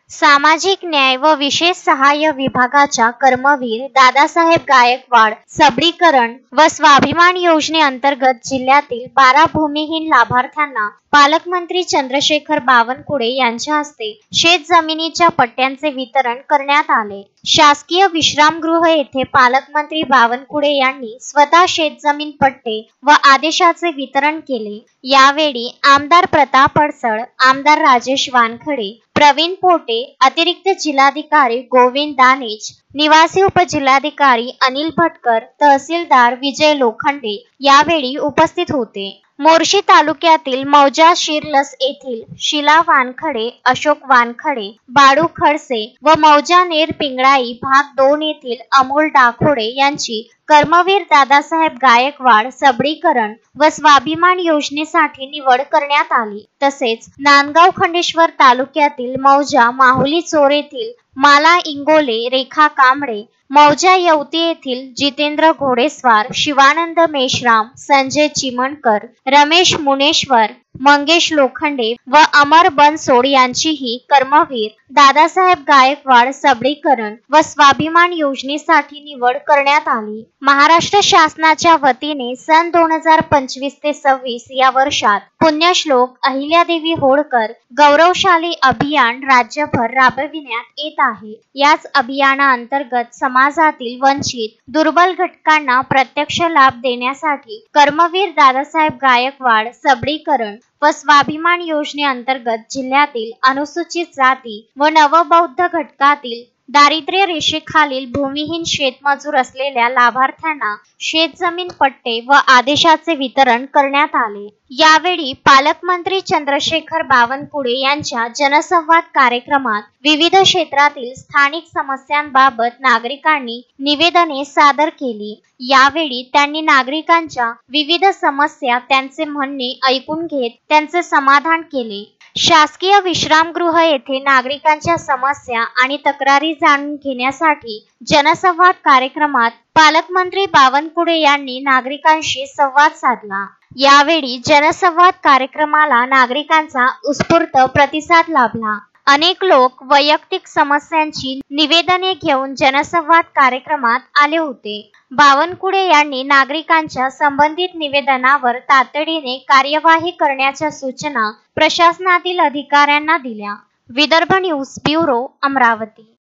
सामाजिक न्याय व विशेष सहाय्य विभागाच्या कर्मवीर दादासाहेब गायकवाड सबलीकरण व स्वाभिमान योजनेअंतर्गत जिल्ह्यातील 12 भूमिहीन लाभार्थ्यांना पालकमंत्री चंद्रशेखर बावनकुळे यांच्या हस्ते शेत जमिनीच्या पट्ट्यांचे वितरण करण्यात आले। शासकीय विश्रामगृह येथे पालकमंत्री बावनकुळे यांनी स्वतः शेतजमीन पट्टे व आदेशाचे वितरण केले। यावेळी आमदार प्रताप अडसळ, आमदार राजेश वानखडे, प्रवीण पोटे, अतिरिक्त जिल्हाधिकारी गोविंद दानेज, निवासी उपजिल्हाधिकारी अनिल भटकर, तहसीलदार विजय लोखंडे यावेळी उपस्थित होते। मोर्शी तालुक्यातील मौजा शिरलस येथील शिला वानखडे, अशोक वानखडे, बाळू खडसे व मौजा नेर पिंगळाई भाग 2 येथील अमोल डाखोडे यांची कर्मवीर दादासाहेब गायकवाड सबलीकरण व स्वाभिमान योजनेसाठी निवड करण्यात आली। तसेच नांदगाव खंडेश्वर तालुक्यातील मौजा माहुली चोर येथील माला इंगोले, रेखा कांबळे, मौजा येवती येथील जितेंद्र घोडेस्वार, शिवानंद मेश्राम, संजय चिमणकर, रमेश मुनेश्वर, मंगेश लोखंडे व अमर बनसोड यांचीही कर्मवीर दादासाहेब गायकवाड सबलीकरण व स्वाभिमान योजनेसाठी निवड करण्यात आली। महाराष्ट्र शासनाच्या वतीने सन 2025 ते 26 या वर्षात पुण्यश्लोक अहिल्यादेवी होळकर गौरवशाली अभियान राज्यभर राबविण्यात येत आहे। याच अभियानाअंतर्गत समाजातील वंचित दुर्बल घटकांना प्रत्यक्ष लाभ देण्यासाठी कर्मवीर दादासाहेब गायकवाड सबलीकरण व स्वाभिमान योजनेअंतर्गत जिल्ह्यातील अनुसूचित जाती व नवबौद्ध घटकातील दारिद्र्य रेषेखालील भूमिहीन शेतमजूर असलेल्या लाभार्थ्यांना शेतजमीन पट्टे व आदेशाचे वितरण करण्यात आले। यावेळी पालकमंत्री चंद्रशेखर बावनकुळे यांच्या जनसंवाद कार्यक्रमात विविध क्षेत्रातील स्थानिक समस्यांबाबत नागरिकांनी निवेदने सादर केली। यावेळी त्यांनी नागरिकांच्या विविध समस्या, त्यांचे म्हणणे ऐकून घेत त्यांचे समाधान केले। शासकीय विश्रामगृह येथे नागरिकांच्या समस्या आणि तक्रारी जाणून घेण्यासाठी जनसंवाद कार्यक्रमात पालकमंत्री बावनकुळे यांनी नागरिकांशी संवाद साधला। यावेळी जनसंवाद कार्यक्रमाला नागरिकांचा उत्स्फूर्त प्रतिसाद लाभला। अनेक लोक वैयक्तिक समस्यांची निवेदने घेऊन जनसंवाद कार्यक्रमात आले होते। बावनकुळे यांनी नागरिकांच्या संबंधित निवेदनावर तातडीने कार्यवाही करण्याच्या सूचना प्रशासनातील अधिकाऱ्यांना दिल्या। Vidarbha news bureau, Amravati.